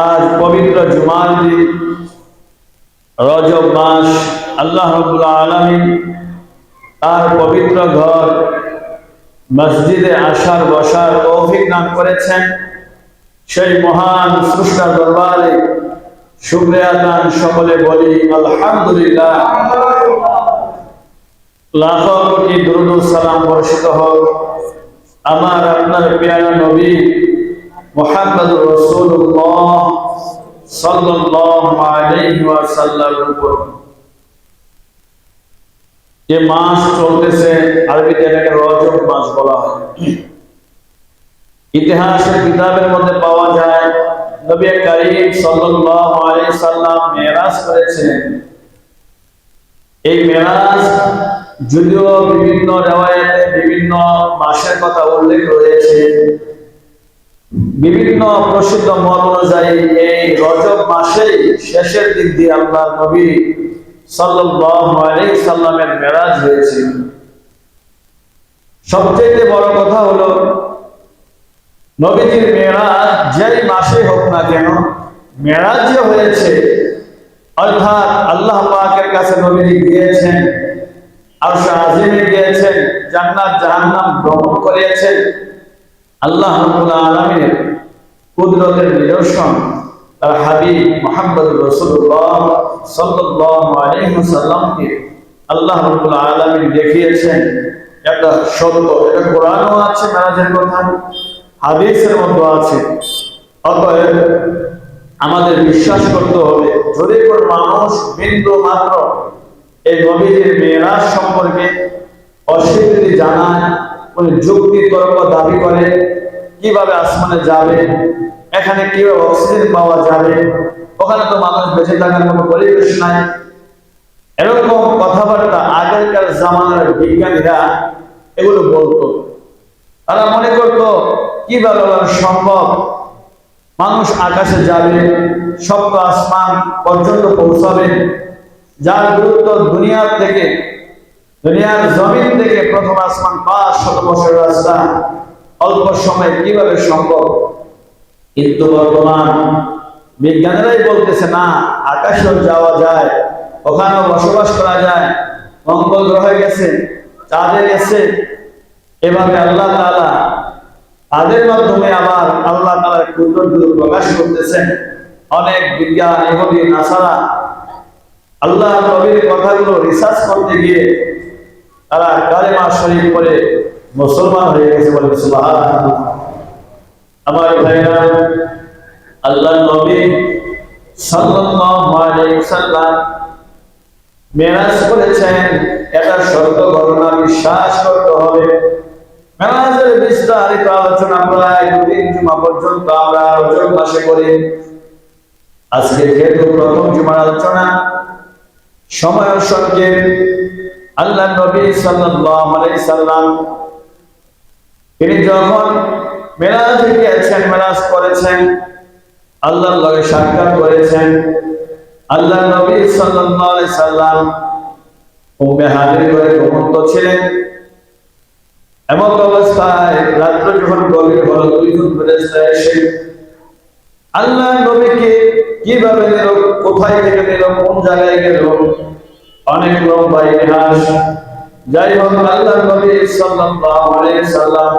আজ পবিত্র জুমার দিন, রজব মাস। আল্লাহ রাব্বুল আলামিন তার পবিত্র ঘর মসজিদে আসার বসার তৌফিক দান করেছেন। সেই মহান স্রষ্টার দরবারে শুকরিয়া দান সকলে বলি আলহামদুলিল্লাহ। লাখো কোটি দরুদ ও সালাম বর্ষিত হোক আমার আপনার প্রিয় নবী মুহাম্মদুর রাসূলুল্লাহ সাল্লাল্লাহু আলাইহি ওয়াসাল্লামের উপর। যে মাস চলতেছে, আরবিতে এটাকে রজব মাস বলা হয়। ইতিহাসের কিতাবের মধ্যে পাওয়া যায় নবী করিম সাল্লাল্লাহু আলাইহি সাল্লাম মেরাজ করেছেন। এই মেরাজ যদিও বিভিন্ন রিওয়ায়াতে বিভিন্ন মাসের কথা উল্লেখ রয়েছে, বিভিন্ন প্রসিদ্ধ মত অনুযায়ী এই রজব মাসেই শেষের দিক দিয়ে আল্লাহর নবী সাল্লাল্লাহু আলাইহি সাল্লামের মেরাজ হয়েছে। সবচেয়ে বড় কথা হলো নবীজির মেরাজ যেই মাসে হোক না কেন, মেরাজ যে হয়েছে অর্থাৎ আল্লাহ পাকের কাছে নবীজি গিয়েছেন, আরশ আজিমে গিয়েছেন, জান্নাত জাহান্নাম ভ্রমণ করেছেন। আল্লাহ রাব্বুল আলামিনের কুদরতের নিদর্শন তার হাবিব মুহাম্মদুর রাসূলুল্লাহ সাল্লাল্লাহু আলাইহি ওয়াসাল্লামকে আল্লাহ রাব্বুল আলামিন দেখিয়েছেন। এটা সত্য, এটা কোরআনও আছে, মেরাজের কথা হাদিসের মধ্যে আছে। অতএব আমাদের বিশ্বাস করতে হবে, যদি কোন মানুষ বিন্দু মাত্র এই নবীজির মেরাজ সম্পর্কে অস্বীকৃতি জানায়, কোন যুক্তি তর্ক দাবি করে কিভাবে আসমানে যাবে, এখানে কিভাবে অক্সিজেন পাওয়া যাবে, ওখানে তো মানুষ বেঁচে থাকার মতো পরিবেশ নাই, এরকম কথাবার্তা আগেকার জামানার বিজ্ঞানীরা এগুলো বলতো। তারা মনে করতো কিভাবে সম্ভব মানুষ আকাশে যাবে, সপ্ত আসমান পর্যন্ত পৌঁছাবে, যার দূরত্ব দুনিয়ার জমিন থেকে প্রথম আসমান 500 বছরের রাস্তা, অল্প সময় কিভাবে সম্ভব। কিন্তু বর্তমান বিজ্ঞানীরাই বলতেছে না, আকাশেও যাওয়া যায়, ওখানেও বসবাস করা যায়, মঙ্গল গ্রহে গেছে, চাঁদে গেছে। এভাবে আল্লাহ তাআলা তাদের মাধ্যমে আবার আল্লাহ তাআলার কুদরত প্রকাশ করতেছেন। অনেক বিজ্ঞান ইহুদি নাসারা আল্লাহ নবীর কথাগুলো রিসার্চ করতে গিয়ে তারা কালেমা শরীফ পড়ে মুসলমান হয়ে গেছে, বলে সুবহানাল্লাহ। আমার ভাইরা, আল্লাহ নবী সাল্লাল্লাহু আলাইহি ওয়াসাল্লাম মেরাজ করেছেন, এটা সত্য ঘটনা, বিশ্বাস করতে হবে। মেরাজের বিস্তারিত আলোচনা প্রায় 2-3 জুমা পর্যন্ত আমরা রজব মাসে করি। আজকে যেহেতু প্রথম জুমার আলোচনা, সময়ের সংক্ষেপ, আল্লাহ নবী সাল্লাল্লাহু আলাইহি সাল্লাম তিনি যখন মেরাজে গিয়েছেন, মেরাজ করেছেন, আল্লাহর লগে সাক্ষাৎ করেছেন। আল্লাহ নবী সাল্লাল্লাহু আলাইহি সাল্লাম উম্মে হানির ঘরে ঘুমন্ত ছিলেন। এমন অবস্থায় রাত্র যখন গভীর হলো, 2 ফেরেশতা এসে আল্লাহ নবীকে কিভাবে নিল, কোথায় থেকে নিল, কোন জায়গায় গেল, অনেক লম্বা ইতিহাস। যাই হোক, আল্লাহ নবী সাল্লাল্লাহু আলাইহি সাল্লাম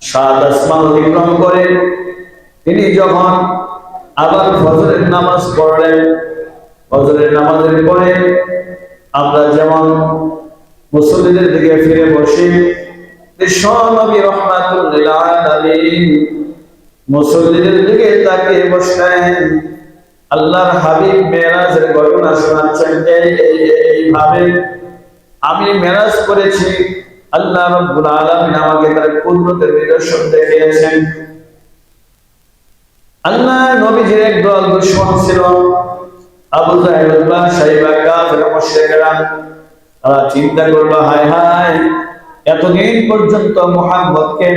7 আসমান অতিক্রম করে তিনি যখন আবার ফজরের নামাজ পড়লেন, ফজরের নামাজের পরে আমরা যেমন মুসল্লিদের দিকে ফিরে বসি, বিশ্বনবী রাহমাতুল লিল আলামিন মুসল্লিদের দিকে তাকিয়ে বসলেন। আল্লাহর হাবিব মেরাজের ঘটনা শোনাচ্ছেন, এইভাবে আমি মেরাজ করেছি, আল্লাহ রাব্বুল আলামিন আমাকে তার কুদরতের নিদর্শন দেখিয়েছেন। আল্লাহ নবীজির একদল দুশমন ছিল, আবু জাহেল, উতবা, শাইবা, কাফের, মুশরিকরা। তারা চিন্তা করলো, হায় হায়, এতদিন পর্যন্ত মুহাম্মদকে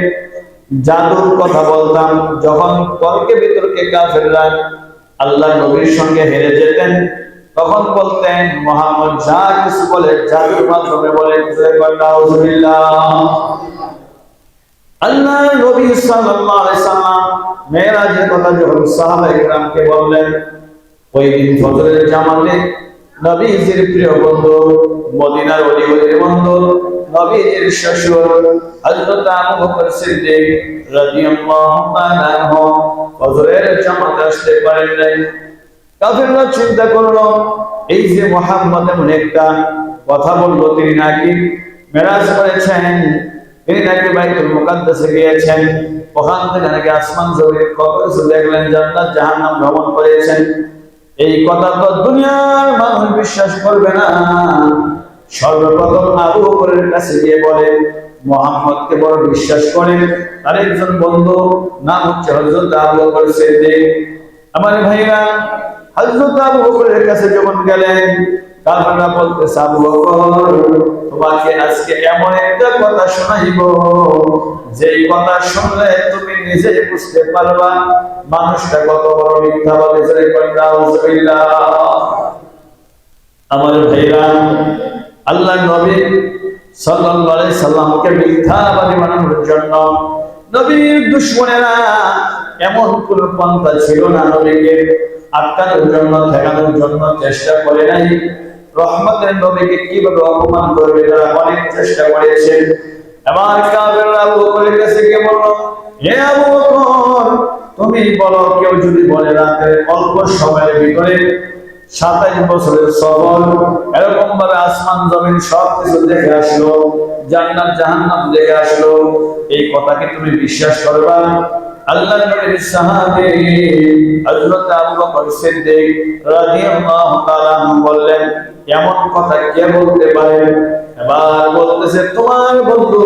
জাদুর কথা বলতাম, যখন তর্কে বিতর্কে কাফেররা আল্লাহ নবীর সঙ্গে হেরে যেতেন, তখন বলতেন মুহাম্মদ যা কিছু বলে জাদুর মাধ্যমে বলে। আল্লাহর নবী সাল্লাল্লাহু আলাইহি সাল্লাম মেরাজের কথা যখন সাহাবায়ে কেরামকে বললেন, ওই দিন ফজরের জামাতে নবীজির প্রিয় বন্ধু, মদিনার অলিগলির বন্ধু, নবীজির শ্বশুর হযরত আবু বকর সিদ্দিক রাদিয়াল্লাহু তাআলা আনহু ফজরের জামাতে আসতে পারেন নাই। কাফেররা চিন্তা করলো, এই যে মুহাম্মদ এমন একটা কথা বললো, তিনি নাকি মেরাজ করেছেন, তিনি নাকি বাইতুল মুকাদ্দাসে গিয়েছেন, ওখান থেকে নাকি আসমান জমিন কত কিছু দেখলেন, জান্নাত জাহান্নাম ভ্রমণ করেছেন। এই কথা তো দুনিয়ার মানুষ বিশ্বাস করবে না। সর্বপ্রথম আবু বকরের কাছে গিয়ে বলে, মুহাম্মদকে বড় বিশ্বাস করেন, তার একজন বন্ধু নাম হচ্ছে হযরত আবু বকর সিদ্দিক। আমার ভাইরা, হযরত আবু বকরের কাছে যখন গেলেন, কাফেররা বলতেছে, আবু বকর, তোমাকে আজকে এমন একটা কথা শোনাইব, যেই কথা শুনলে তুমি নিজেই বুঝতে পারবা মানুষটা কত বড় মিথ্যাবাদী। নাউযুবিল্লাহ। আমার ভাইরা, আল্লাহর নবী সাল্লাল্লাহু আলাইহি সাল্লামকে মিথ্যাবাদী বানানোর জন্য নবীর দুশমনেরা এমন কোন পন্থা ছিল না, নবীকে আটকানোর জন্য, ঠেকানোর জন্য চেষ্টা করে নাই। রহমতের নবীকে কিভাবে অপমান করবে তারা অনেক চেষ্টা করেছে। এবার কাফেররা আবু বকরের কাছে গিয়ে বলল, হে আবু বকর, তুমি বলো, কেউ যদি বলে রাতে অল্প সময়ের ভিতরে 27 বছরের সফর, এরকম ভাবে আসমান জমিন সবকিছু দেখে আসলো, জান্নাত জাহান্নাম দেখে আসলো, এই কথা কি তুমি বিশ্বাস করবা? আল্লাহর নবীর সাহাবী হযরত আবু বকর সিদ্দিক রাদিয়াল্লাহু তাআলা বললেন, এমন কথা কে বলতে পারে? এবার বলতেছে, তোমার বন্ধু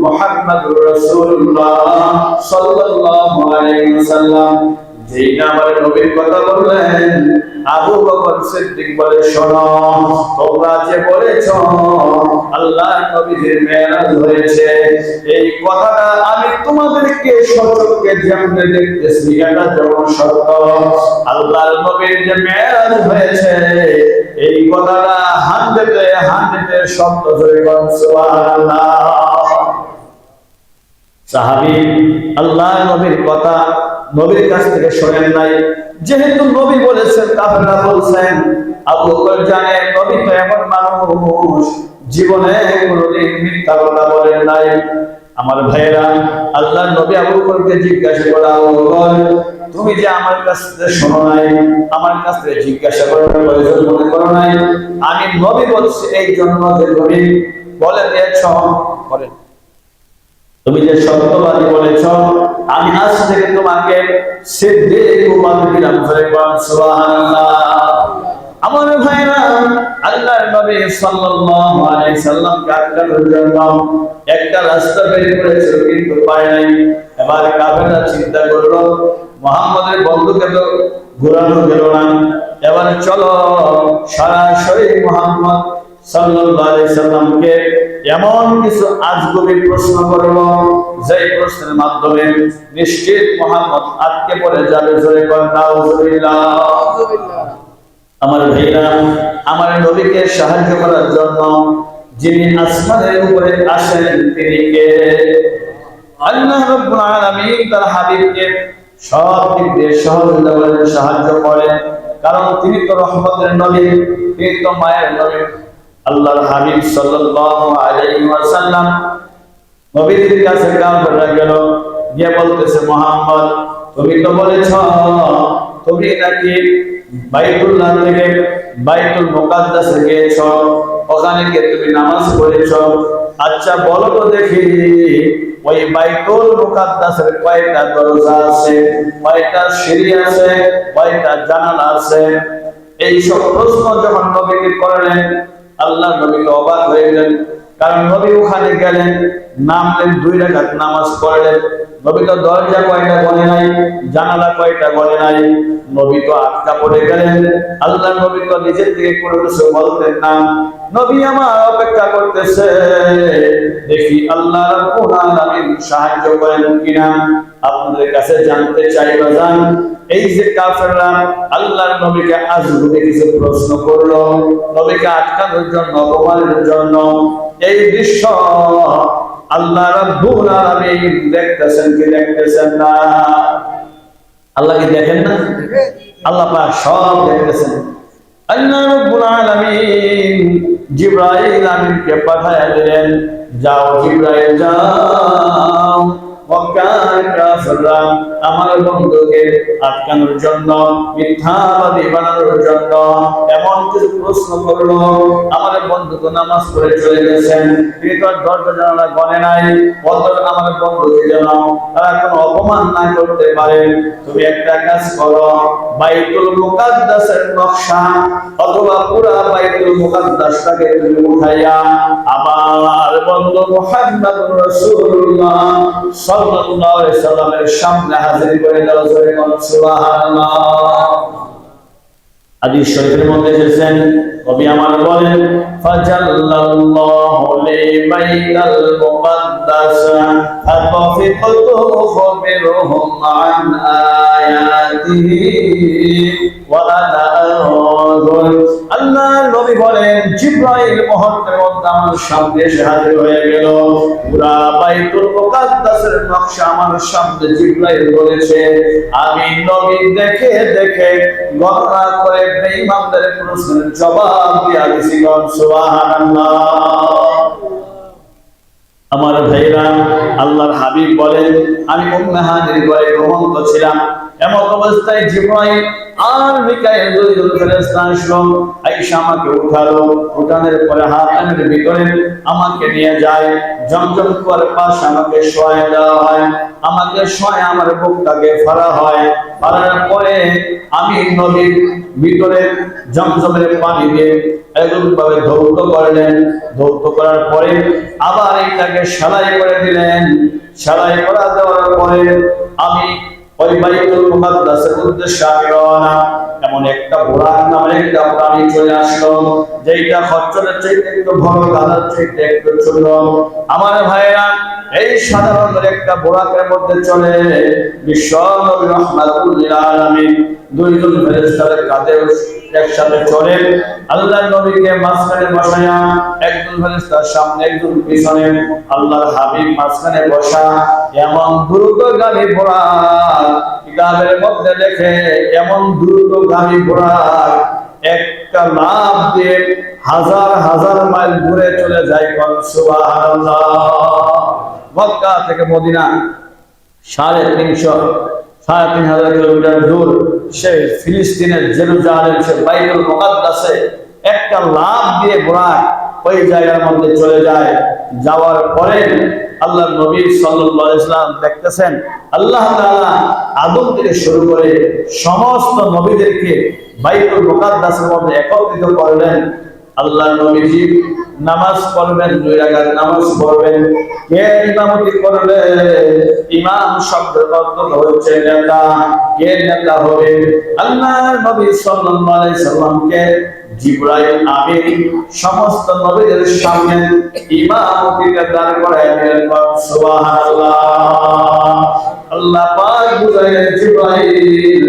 মুহাম্মদুর রাসূলুল্লাহ সাল্লাল্লাহু আলাইহি ওয়াসাল্লাম, যেই না আমার নবীর কথা বললেন। আবু বকর সিদ্দিক বলে, শোনো, তোমরা যে বলেছ আল্লাহর নবীর মেরাজ হয়েছে, এই কথাটা আমি তোমাদেরকে সচক্ষে জানতে দেখতেছি, এটা যেমন সত্য। আল্লাহর নবীর যে মেরাজ হয়েছে, এই কথাটা 100 সত্য। জয় বলুন সুবহানাল্লাহ। সাহাবী আল্লাহর নবীর কথা নবীর কাছ থেকে শোনেন নাই, যেহেতু নবী বলেছেন, কাফেররা বলছেন, আবু বকর জানে নবী তো এমন মানুষ, জীবনে কোনোদিন মিথ্যা কথা বলেন নাই। আমার ভাইয়েরা, আল্লাহর নবী আবু বকরকে জিজ্ঞাসা করে, আবু বকর, তুমি যে আমার কাছ থেকে শোনো নাই, আমার কাছ থেকে জিজ্ঞাসা করার প্রয়োজন মনে করো নাই, আমি নবী বলছি এই জন্য যে তুমি বলে দিয়েছ, করেন, তুমি যে সত্যবাদী বলেছ, আমি আজ থেকে তোমাকে সিদ্দিক উপাধি দিলাম। সুবহানাল্লাহ। আমার ভাইরা, আল্লাহর নবী সাল্লাল্লাহু আলাইহি সাল্লামকে আটকানোর জন্য একটা রাস্তা বের করেছিল, কিন্তু পায় নাই। এবার কাফেররা চিন্তা করলো, মুহাম্মদের বন্ধুকে তো ঘোরানো গেল না, এবার চলো সরাসরি মুহাম্মদ সাল্লাল্লাহু আলাইহি সাল্লামকে এমন কিছু আজগুবি প্রশ্ন করব, যে প্রশ্নের মাধ্যমে নিশ্চিত মুহাম্মদ আটকে পড়ে যাবে। জোরে বলেন নাউযুবিল্লাহ। আমার ভাইরা, আমার নবীকে সাহায্য করার জন্য যিনি আসমানের উপরে আসেন, তিনি কে? আল্লাহ রাব্বুল আলামিন তার হাবিবকে সব দিক দিয়ে সহযোগিতা করেন, সাহায্য করেন, কারণ তিনি তো রহমতের নবী, তিনি তো মায়ের নবী। আল্লাহর হাবিব সাল্লাল্লাহু আলাইহি ওয়াসাল্লাম নবীর কাছে কাফেররা গেল, গিয়ে বলতেছে, মুহাম্মদ, তুমি তো বলেছ তুমি নাকি বাইতুল্লাহ থেকে বাইতুল মুকাদ্দাসে গিয়েছ, ওখানে গিয়ে তুমি নামাজ পড়েছ। আচ্ছা বলো তো দেখি, ওই বাইতুল মুকাদ্দাসের কয়টা দরজা আছে, কয়টা সিঁড়ি আছে, কয়টা জানালা আছে? এই সব প্রশ্ন যখন নবীকে করলেন, আল্লাহ নবী অবাক হয়ে গেলেন, কারণ নবী ওখানে গেলেন, নামলেন, 2 রাকাত নামাজ পড়লেন, নবী তো দরজা কয়টা বলে নাই, জানালা কয়টা বলে নাই, নবী তো আটকা পড়ে গেলেন। আল্লাহ নবী তো নিজের থেকে কোনো কিছু বলতেন না, নবী আমার অপেক্ষা করতেছে, দেখি আল্লাহ রাব্বুল আলামিন সাহায্য করেন কিনা। আপনাদের কাছে জানতে চাই বাজান, এই যে কাফেররা আল্লাহর নবীকে আজগুবি কিছু প্রশ্ন করলো, নবীকে আটকানোর জন্য, অপমানের জন্য, এই দৃশ্য আল্লাহ রাব্বুল আলামিন দেখতেছেন কি দেখতেছেন না? আল্লাহ কি দেখেন না? আল্লাহ পাক সব দেখতেছেন। আল্লাহ রাব্বুল আলামিন জিবরাইল আমিনকে পাঠায়া দিলেন, যাও জিবরাইল যাও মক্কার কাফেররা আমার বন্ধুকে আটকানোর জন্য, মিথ্যাবাদী বানানোর জন্য এমন কিছু প্রশ্ন করলো। আমার বন্ধু তো নামাজ পড়ে চলে গেছেন, তিনি তো দরজা জানালা গনে নাই, বদর আমার বন্ধুকে যেন তারা কোনো অপমান না করতে পারে। তুমি একটা কাজ করো, বাইতুল মুকাদ্দাসের নকশা অথবা পুরা বাইতুল মুকাদ্দাসটাকে তুমি উঠাইয়া আমার বন্ধু মুহাম্মদুর রাসূলুল্লাহ সাল্লাল্লাহু আলাইহি সাল্লামের সামনে হাজির করে দাও। সুবহানাল্লাহ। হাদিস শরীফের মধ্যে এসেছেন, কবি আমার বলেন, ফাজাল্লাল্লাহু লি বাইতাল মুকাদ্দাস ফাতাফিকতু খুবিরুহুম আন আয়াতিহি ওয়া লানাহুল। আল্লাহ নবী বলেন, জিবরাইল মুহূর্তের মধ্যে আমার সামনে এসে হাজির হয়ে গেল। পুরা বাইতুল মুকাদ্দাসের নকশা আমার সামনে জিবরাইল বলেছে। আমি নবী দেখে দেখে গণনা করে বেঈমানদের প্রশ্নের জবাব দিয়া দিছি। সুবহানাল্লাহ। আমার ভাইরা, আল্লাহর হাবিব বলেন, আমি উম্মে হানির ঘরে ঘুমন্ত ছিলাম। এমন অবস্থায় জিবরাইল আর মিকাইল দুইজন ফেরেশতা আসলো, আয়েশা আমাকে উঠালো। উঠানোর পরে হাতের ভিতরে আমাকে নিয়ে যায়, জমজম কুয়ার পাশে আমাকে শোয়ায় দেওয়া হয়। আমাকে শোয় আমার বুকটাকে ফাড়া হয়। ফাড়ার পরে আমি নদীর ভিতরে জমজমের পানি দিয়ে এরকমভাবে ধৌত করলেন। ধৌত করার পরে আবার এটাকে সেলাই করে দিলেন। সেলাই করা দেওয়ার পরে আমি ওই বাইতুল মুকাদ্দাসের উদ্দেশ্যে আমি রওনা। এমন একটা বুরাক নামের একটা প্রাণী চলে আসলো, যেটা খচ্চরের চাইতে একটু বড়, গাধার চাইতে একটু ছোট। আমার ভাইরা, এই সাধারণ একটা বুরাকের মধ্যে চলে বিশ্ব নবী রাহমাতুল লিল আলামিন দুইজন ফেরেশতার কাঁধে একসাথে চলে। আল্লাহর নবীকে মাঝখানে বসায়া, একজন ফেরেশতার সামনে একজন পিছনে, আল্লাহর হাবিব মাঝখানে বসা। এমন দ্রুতগামী বুরাক কিতাবের মধ্যে লেখে, এমন দ্রুতগামী বুরাক একটা লাফ দিয়ে হাজার হাজার মাইল দূরে চলে যায়। সুবহানাল্লাহ। মক্কা থেকে মদিনা 3,500 কিলোমিটার দূর। সে ফিলিস্তিনের জেরুজালেম, সে বাইতুল মুকাদ্দাসে একটা লাফ দিয়ে বুরাক ওই জায়গার মধ্যে চলে যায়। যাওয়ার পরে আল্লাহ নবী সাল্লাল্লাহু আলাইহি ওয়াসাল্লাম দেখতেছেন, আল্লাহ তাআলা আদম থেকে শুরু করে সমস্ত নবীদেরকে বাইতুল মুকাদ্দাসের মধ্যে একত্রিত করলেন। আল্লাহ নবীজি নামাজ পড়বেন, 2 রাকাত নামাজ পড়বেন। কে ইমামতি করবে? ইমাম শব্দের অর্থ হচ্ছে নেতা। কে নেতা হবে? আল্লাহ নবী সাল্লাল্লাহু আলাইহি সাল্লামকে জিবরাইল আমিন সমস্ত নবীদের সামনে ইমামতিতে দাঁড় করায় দিলেন। সুবহানাল্লাহ। আল্লাহ পাক বুঝাইলেন, জিবরাইল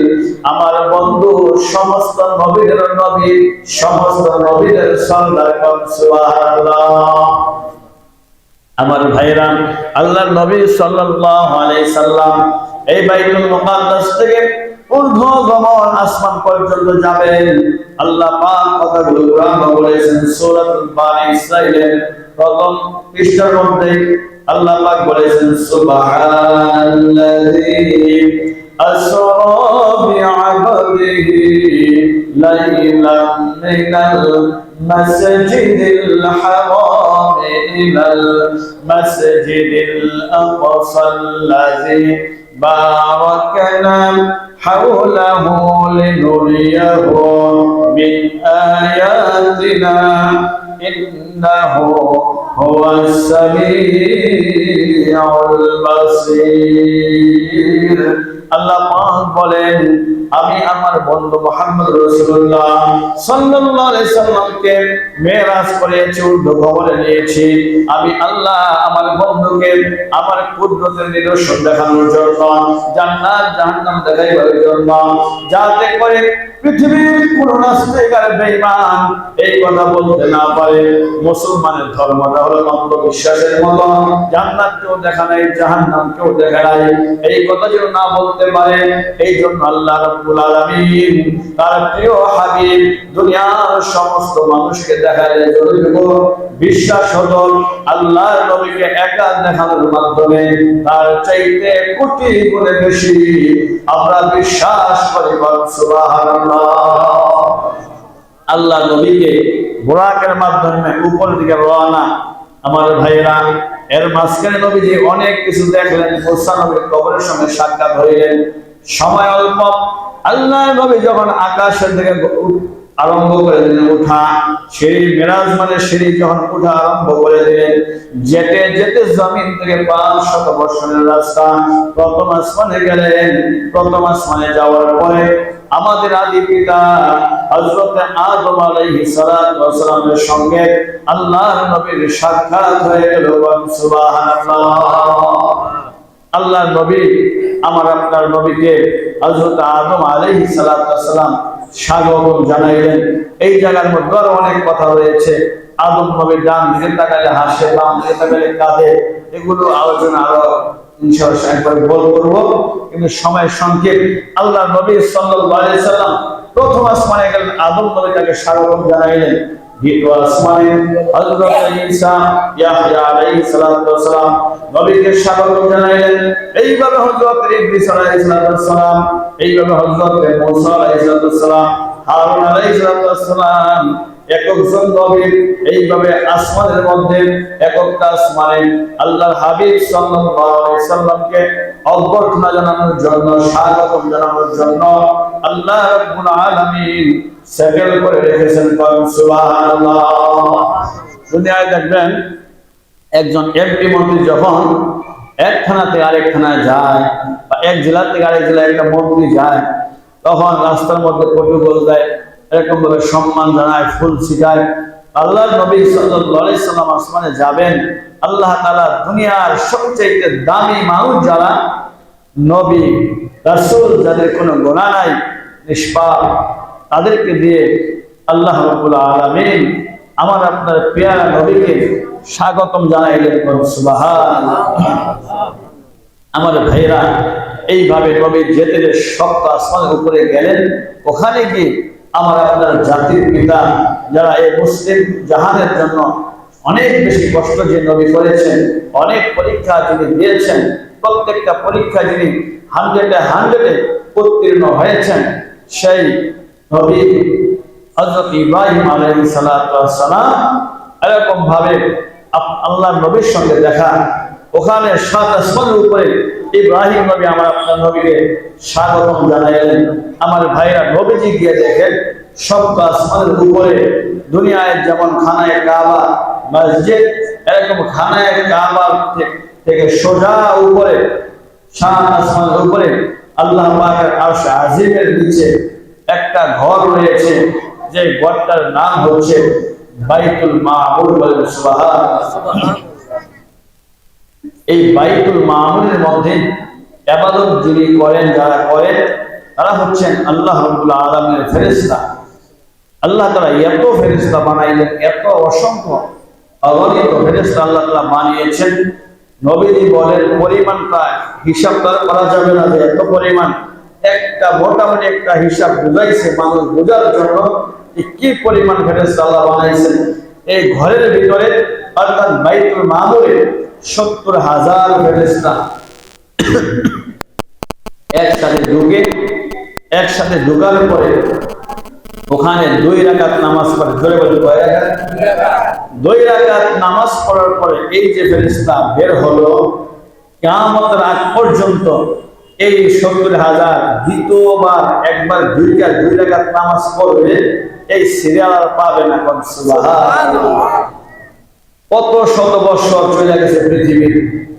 আমার বন্ধু সমস্ত নবীদের নবী, সমস্ত নবীদের সরদার। সুবহানাল্লাহ। আমার ভাইরা, আল্লাহর নবী সাল্লাল্লাহু আলাইহি সাল্লাম এই বাইতুল মুকাদ্দাস থেকে ঊর্ধ্বগমন আসমান পর্যন্ত যাবেন। আল্লাহ পাক কথাগুলো কোরআনে বলেছেন। সূরাতুল বানি ইসরাঈলের প্রথম পৃষ্ঠার মধ্যে আল্লাহ পাক বলেছেন, সুবহানাল্লাযী আসরা বি'আবদিহি লাইলাম মিনাল মাসজিদিল হারাম ইলাল মাসজিদিল আকসাল্লাযী বারাকনা হাওলাহু লিনুরিয়াহু মিন আয়াতিনা ইন্নাহু হুয়াস সামিউল বাসীর। আল্লাহ পাক বলেন, আমি আমার বন্ধু মুহাম্মদ রাসূলুল্লাহ সাল্লাল্লাহু আলাইহি সাল্লামকে মেরাজ করেছি, ঊর্ধ্ব গমনে নিয়েছি। আমি আল্লাহ আমার বন্ধুকে আমার কুদরতের নিদর্শন দেখানোর জন্য, জান্নাত জাহান্নাম দেখাইবার জন্য, যাতে করে পৃথিবীর কোন নাস্তিকার বেঈমান এই কথা বলতে না পারে মুসলমানের ধর্মটা হলো মাত্র বিশ্বাসের মতো, জান্নাত কেউ দেখা নাই জাহান্নাম কেউ দেখা নাই, এই কথা যেন না বলতে পারে। এই জন্য আল্লাহ রাব্বুল আলামিন তার প্রিয় হাবিব দুনিয়ার সমস্ত মানুষকে দেখালে যতটুকু বিশ্বাস হলো আল্লাহর নবীকে একা দেখানোর মাধ্যমে তার চাইতে কোটি গুণে বেশি আমরা বিশ্বাস করি। সুবহানাল্লাহ। আল্লাহ নবীকে বুরাকের মাধ্যমে উপর দিকে রওনা। আমার ভাইরা, এর মাঝখানে নবীজি অনেক কিছু দেখলেন। মুসা নবীর কবরের সঙ্গে সাক্ষাৎ হইলেন। সময় অল্প। আল্লাহ নবী যখন আকাশের দিকে আরম্ভ করে দিলেন উঠা, সিঁড়ি মেরাজ মানে সিঁড়ি যখন উঠা আরম্ভ করে দিলেন, যেতে যেতে জমিন থেকে 500 বছরের রাস্তা প্রথম আসমানে গেলেন। প্রথম আসমানে যাওয়ার পরে আমাদের আদি পিতা হযরত আদম আলাইহিস সালাতু ওয়াস সালামের সঙ্গে আল্লাহর নবীর সাক্ষাৎ হয়ে গেল। সুবহানাল্লাহ। আল্লাহর নবী আমার আপনার নবীকে হযরত আদম আলাইহিস সালাতু ওয়াস সালাম স্বাগত জানাইলেন। এই জায়গার মধ্যে আরো অনেক কথা রয়েছে। আদম নবীর ডান দিকে তাকালে হাসে, বাম দিকে তাকালে কাঁদে। এগুলো আলোচনা আরো ইনশাআল্লাহ একবার করব, কিন্তু সময় সংক্ষেপ। আল্লাহর নবী সাল্লাল্লাহু আলাইহি সাল্লাম প্রথম আসমানে গেলেন, আদম নবী তাকে স্বাগত জানাইলেন। দ্বিতীয় আসমানে হযরত ঈসা ইয়াহইয়া আলাইহিস সালাতু ওয়াস সালাম নবীকে স্বাগত জানাইলেন। এইভাবে হযরত ইদ্রিস আলাইহিস সালাতু ওয়াস সালাম, এইভাবে হযরত মুসা আলাইহিস সালাতু ওয়াস সালাম, হারুন আলাইহিস সালাতু ওয়াস সালাম, একজন নবী এইভাবে আসমানের মধ্যে একটা আসমানে আল্লাহর হাবিব সাল্লাল্লাহু আলাইহি সাল্লামকে অভ্যর্থনা জানানোর জন্য, স্বাগত জানানোর জন্য আল্লাহ রাব্বুল আলামিন সেটেল করে রেখেছেন। সুবহানাল্লাহ। দুনিয়ায় দেখবেন একজন এমপি মন্ত্রী যখন এক থানা থেকে আরেক থানায় যায়, বা এক জেলা থেকে আরেক জেলায় একটা মন্ত্রী যায়, তখন রাস্তার মধ্যে প্রটোকল দেয়, এরকম ভাবে সম্মান জানায়, ফুল ছিটায়। আল্লাহর নবী সাল্লাল্লাহু আলাইহি সাল্লাম আসমানে যাবেন, আল্লাহ তাআলা দুনিয়ার সবচেয়ে দামি মানুষ যারা, নবী রাসূল যাদের কোনো গুনাহ নাই, নিষ্পাপ, তাদেরকে দিয়ে আল্লাহ রাব্বুল আলামিন আমার আপনার প্রিয় নবীকে স্বাগতম জানাইলেন। সুবহানাল্লাহ। আমার ভাইরা, এইভাবে নবী যেতে যেতে সপ্ত আসমানের উপরে গেলেন। ওখানে গিয়ে আমার আপনার জাতির পিতা, যারা এই মুসলিম জাহানের জন্য অনেক বেশি কষ্ট যে নবী করেছেন, অনেক পরীক্ষা যিনি দিয়েছেন, প্রত্যেকটা পরীক্ষা যিনি 100-এ উত্তীর্ণ হয়েছেন, সেই নবী হযরত ইব্রাহিম আলাইহিস সালাতু ওয়াস সালাম এরকম ভাবে আল্লাহর নবীর সঙ্গে দেখা। ওখানে 7 আসমানের উপরে ইব্রাহিম নবী আমার আপনার নবীকে স্বাগতম জানাইলেন। আমার ভাইরা, নবীজি গিয়ে দেখেন 7 আসমানের উপরে দুনিয়ায় যেমন খানায়ে কাবা মসজিদ, এরকম খানায়ে কাবা থেকে সোজা উপরে 7 আসমানের উপরে আল্লাহ পাকের আরশ আজিমের নিচে একটা ঘর রয়েছে, যে ঘরটার নাম হচ্ছে বাইতুল মামুর। সুবহানাল্লাহ। এই বাইতুল মামুরের মধ্যে ইবাদত যিনি করেন, যারা করেন, তারা হচ্ছেন আল্লাহ রাব্বুল আলামিনের ফেরেশতা। আল্লাহ তাআলা এত ফেরেশতা বানাইলেন, এত অসংখ্য অগণিত ফেরেশতা আল্লাহ তাআলা বানিয়েছেন। নবীজি বলেন পরিমাণটা হিসাব করা যাবে না, যে এত পরিমাণ। একটা মোটামুটি একটা হিসাব বুঝাইছে মানুষ বোঝার জন্য কি পরিমাণ ফেরেশতা আল্লাহ বানাইছেন। এই ঘরের ভিতরে অর্থাৎ বাইতুল মামুরে 70,000 ফেরেশতা একসাথে ঢুকার পরে ওখানে 2 রাকাত নামাজ পড়ে। জোরে বলে কয় রাকাত? 2 রাকাত নামাজ পড়ার পরে এই যে ফেরেশতা বের হলো, কিয়ামতের আগ পর্যন্ত এই 70,000 দ্বিতীয়বার একবার 2 রাকাত নামাজ পড়বে, এই সিরিয়াল আর পাবে না। সুবহানাল্লাহ। কত শত বছর চলে গেছে পৃথিবীর,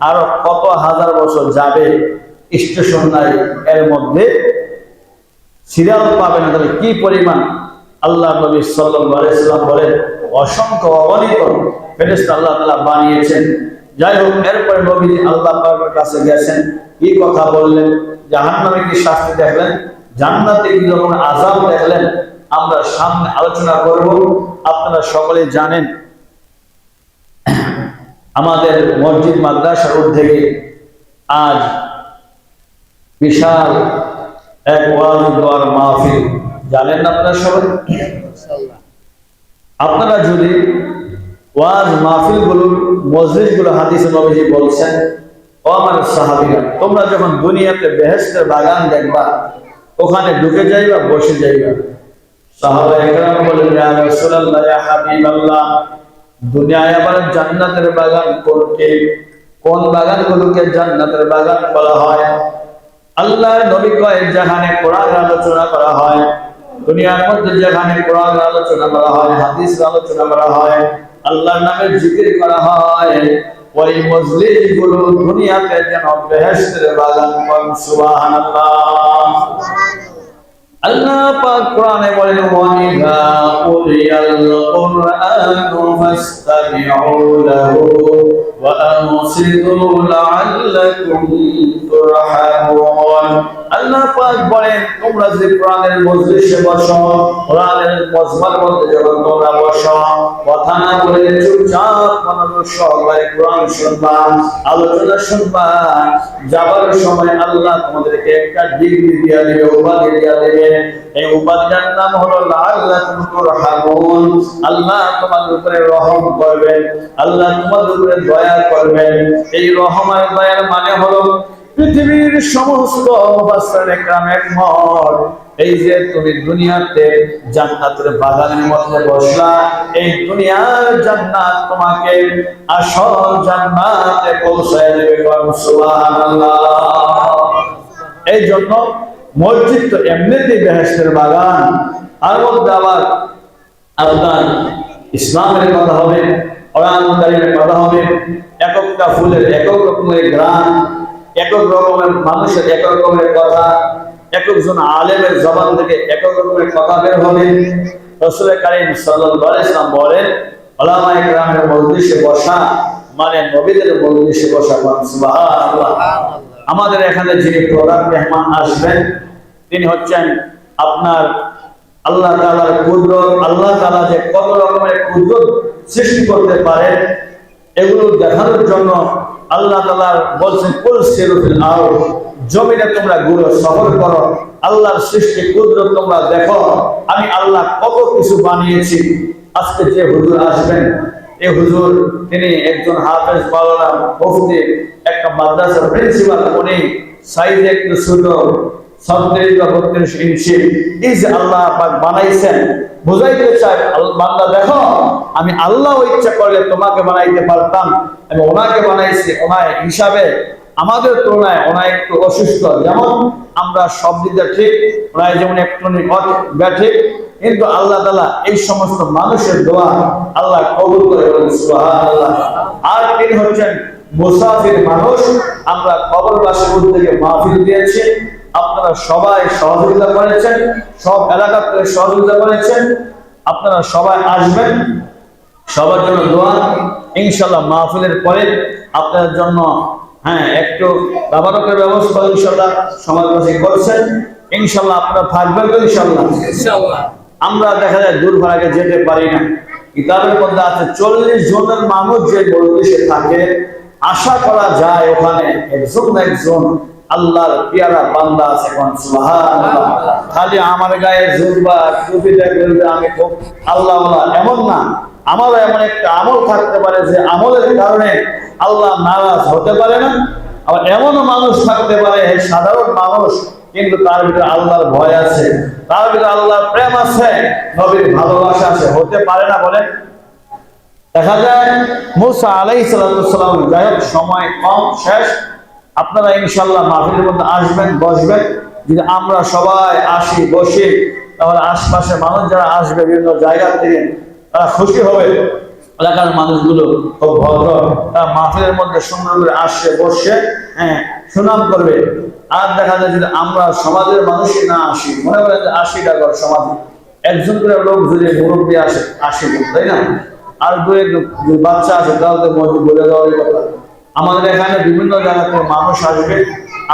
আরো কত হাজার বছর যাবে, স্টেশন নাই। এর মধ্যে সিরিয়াল পাবে না, তাহলে কি পরিমাণ আল্লাহ নবী সাল্লাল্লাহু আলাইহি সাল্লাম বলেন অসংখ্য অগণিত ফেরেশতা আল্লাহ তাআলা বানিয়েছেন। যাই হোক, এরপরে নবী আল্লাহ পাকের কাছে গেছেন, কি কথা বললেন, জাহান্নামে কি শাস্তি দেখলেন, জান্নাতে কি রকম আযাব দেখলেন, আমরা সামনে আলোচনা করব। আপনারা সকলে জানেন আমাদের মসজিদ মাদ্রাসার উদ্যোগে আজ বিশাল এক ওয়াজ দোয়ার মাহফিল, জানেন আপনারা সবাই। আপনারা যদি ওয়াজ মাহফিল গুলো মজলিস গুলো হাদিসে নবীজি বলছেন, ও আমার সাহাবীরা, তোমরা যখন দুনিয়াতে বেহেশতের বাগান দেখবা ওখানে ঢুকে যাইবা, বসে যাইবা। সাহাবায়ে কেরাম বলেন, ইয়া রাসূলুল্লাহ, ইয়া হাবিবাল্লাহ, দুনিয়ায় আবার জান্নাতের বাগান কোনটি? কোন বাগানগুলোকে জান্নাতের বাগান বলা হয়? আল্লাহর নবী কয়, যেখানে কোরআন আলোচনা করা হয়, দুনিয়ার মধ্যে যেখানে কোরআন আলোচনা করা হয়, হাদিস আলোচনা করা হয়, আল্লাহর নামে জিকির করা হয়, ওই মজলিসগুলো দুনিয়াতে যেন বেহেশতের বাগান। সুবহানাল্লাহ। আল্লাহ পাক কোরআনে বলেন, ওয়াইযা কুরিয়াল কুরআনু ফাসতামিউ লাহু ওয়া আনসিতু লাআল্লাকুম তুরহামুন। আল্লাহ পাক বলেন, তোমরা যে কোরআনের মজলিসে বসো, কোরআনের মজমার মধ্যে যখন তোমরা বসো, কথা না বলে চুপচাপ মনোযোগ সহকারে কোরআন শুনবা, আলোচনা শুনবা, যাবার সময় আল্লাহ তোমাদেরকে একটা ডিগ্রি দিয়ে দিবে, উপাধি দিয়ে দিবে। এই উপাধির নাম হলো লাআল্লাকুম তুরহামুন। আল্লাহ তোমাদের উপরে রহম করবেন, আল্লাহ তোমাদের উপরে দয়া করবেন। এই রহম আর দয়ার মানে হলো পৃথিবীর সমস্ত মুফাসসিরিন একরাম একমত, এই যে তুমি দুনিয়াতে জান্নাতের বাগানের মধ্যে বসলা, এই দুনিয়ার জান্নাত তোমাকে আসল জান্নাতে পৌঁছায় দেবে। সুবহানাল্লাহ। এই জন্য মসজিদ তো এমনিতেই বেহেশতের বাগান, আর মধ্যে আবার আপনার ইসলামের কথা হবে, কোরআন কারীমের কথা হবে, একেকটা ফুলের একক রকমের ঘ্রাণ, একক রকমের মানুষের একক রকমের কথা, একজন আলেমের জবান থেকে একক রকমের কথা বের হবে। রাসূল কারীম সাল্লাল্লাহু আলাইহি ওয়াসাল্লাম বলেন, উলামায়ে কেরামের মজলিসে বসা মানে নবীদের মজলিসে বসা। সুবহানাল্লাহ। আমাদের এখানে যিনি প্রধান মেহমান আসবেন তিনি হচ্ছেন আপনার আল্লাহ তাআলার কুদরত। আল্লাহ তাআলা যে কত রকমের কুদরত সৃষ্টি করতে পারে এগুলো দেখানোর জন্য আল্লাহ তাআলা বলছেন, কুল সিরু ফিল আরদ, জমিনে তোমরা ঘুরো, সফর করো, আল্লাহর সৃষ্টি কুদরত তোমরা দেখো, আমি আল্লাহ কত কিছু বানিয়েছি। আজকে যে হুজুর আসবেন, এই হুজুর তিনি একজন হাফেজ মাওলানা মুফতি, একটা মাদ্রাসার প্রিন্সিপাল। উনি সাইজে একটু ছোট, 36 বা 32 ইঞ্চি। এই যে আল্লাহ পাক বানাইছেন, বুঝাইতে চায় বান্দা দেখো, আমি আল্লাহ ইচ্ছা করলে তোমাকে বানাইতে পারতাম, আমি ওনাকে বানাইছি। ওনার হিসাবে আমাদের তুলনায় ওনার একটু অসুস্থ, যেমন আমরা সব দিকে ঠিক, ওনার যেমন একটু ব্যাঠিক, কিন্তু আল্লাহ তাআলা এই সমস্ত মানুষের দোয়া আল্লাহ কবুল করে। সুবহানাল্লাহ। আর তিনি হচ্ছেন মুসাফির মানুষ। আমরা কবরবাসীর উদ্যোগে মাহফিল দিয়েছি, আপনারা সবাই সহযোগিতা করেছেন, সব এলাকা থেকে সহযোগিতা করেছেন। আপনারা সবাই আসবেন, সবার জন্য দোয়া। ইনশাআল্লাহ মাহফিলের পরে আপনাদের জন্য একটু খাবারের ব্যবস্থা ইনশাআল্লাহ সমাজবাসী করছেন। ইনশাআল্লাহ আপনারা থাকবেন তো ইনশাআল্লাহ। আমরা দেখা যায় দূর ভাড়াকে যেতে পারি না, কিতাবের মধ্যে আছে 40 জনের মানুষ যে মজলিসে থাকে, আশা করা যায় ওখানে একজন না একজন আল্লাহর পেয়ারা বান্দা আছে। সুবহানাল্লাহ। খালি আমার গায়ে জুব্বা টুপি দেখলে আমি খুব আল্লাহওয়ালা এমন না, আমারও এমন একটা আমল থাকতে পারে যে আমলের কারণে আল্লাহ নারাজ হতে পারে না। আবার এমনও মানুষ থাকতে পারে সাধারণ মানুষ, কিন্তু তার ভিতরে আল্লাহর ভয় আছে, তার ভিতরে আল্লাহর প্রেম আছে, নবীর ভালোবাসা আছে। হতে পারে না বলেন? দেখা যায় মুসা আলাইহিস সালাম, যাই হোক সময় কম, শেষ। আপনারা ইনশাআল্লাহ মাহফিলের মধ্যে আসবেন, বসবেন। যদি আমরা সবাই আসি, বসি, তাহলে আশপাশের মানুষ যারা আসবে বিভিন্ন জায়গা থেকে তারা খুশি হবে। এলাকার মানুষগুলো খুব ভদ্র, তারা মাহফিলের মধ্যে সুন্দর করে আসছে, বসছে, সুনাম করবে। আর দেখা যায় যে আমরা সমাজের মানুষই না আসি, মনে করেন যে 80টা ঘর সমাজে, একজন করে লোক যদি মুরব্বী আসে 80 জন, তাই না? আর দু এক বাচ্চা আছে, তাহলে মসজিদ বলে দেওয়ার কথা। আমাদের এখানে বিভিন্ন জায়গা থেকে মানুষ আসবে,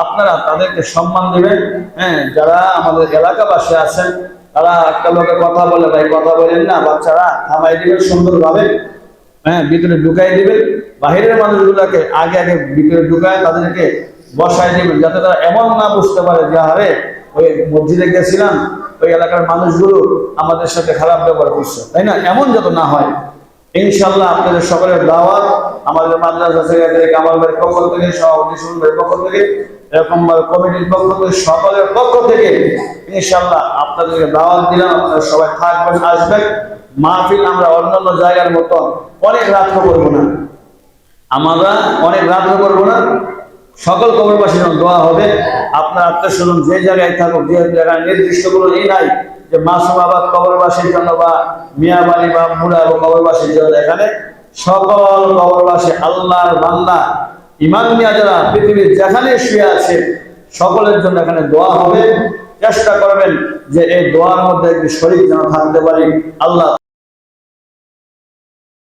আপনারা তাদেরকে সম্মান দেবেন। হ্যাঁ, যারা আমাদের এলাকাবাসী আছেন, তারা একটা লোকের কথা বলে, ভাই কথা বলেন না, বাচ্চারা থামাই দিবেন সুন্দরভাবে। হ্যাঁ, ভিতরে ঢুকাই দিবেন। বাহিরের মানুষগুলোকে আগে আগে ভিতরে ঢুকায় তাদেরকে বসাই দিবেন, যাতে তারা এমন না বুঝতে পারে যে আরে ওই মসজিদে গেছিলাম, ওই এলাকার মানুষগুলো আমাদের সাথে খারাপ ব্যবহার করছে, তাই না? এমন যত না হয়। ইনশাল্লাহ আপনাদের সকলের দাওয়াত আমাদের মাদ্রাসা সেক্রেটারি কামাল ভাইয়ের পক্ষ থেকে, সভাপতি সুমন ভাইয়ের পক্ষ থেকে, এরকম কমিটির পক্ষ থেকে, সকলের পক্ষ থেকে ইনশাল্লাহ আপনাদেরকে দাওয়াত দিলাম। আপনারা সবাই থাকবেন, আসবেন। মাহফিল আমরা অন্যান্য জায়গার মতো অনেক রাত্র করবো না, আমরা অনেক রাত্র করবো না। সকল কবরবাসীর জন্য দোয়া হবে। আপনার আত্মীয় স্বজন যে জায়গায় থাকুক, যে জায়গায় নির্দিষ্ট কোনো এই নাই যে মাসুমাবাদ কবরবাসীর জন্য বা মিয়াবাড়ি বা মুড়া কবরবাসীর জন্য, এখানে সকল কবরবাসী আল্লাহর বান্দা ইমান নিয়ে যারা পৃথিবীর যেখানে শুয়ে আছে সকলের জন্য এখানে দোয়া হবে। চেষ্টা করবেন যে এই দোয়ার মধ্যে একটি শরীক যেন থাকতে পারি। আল্লাহ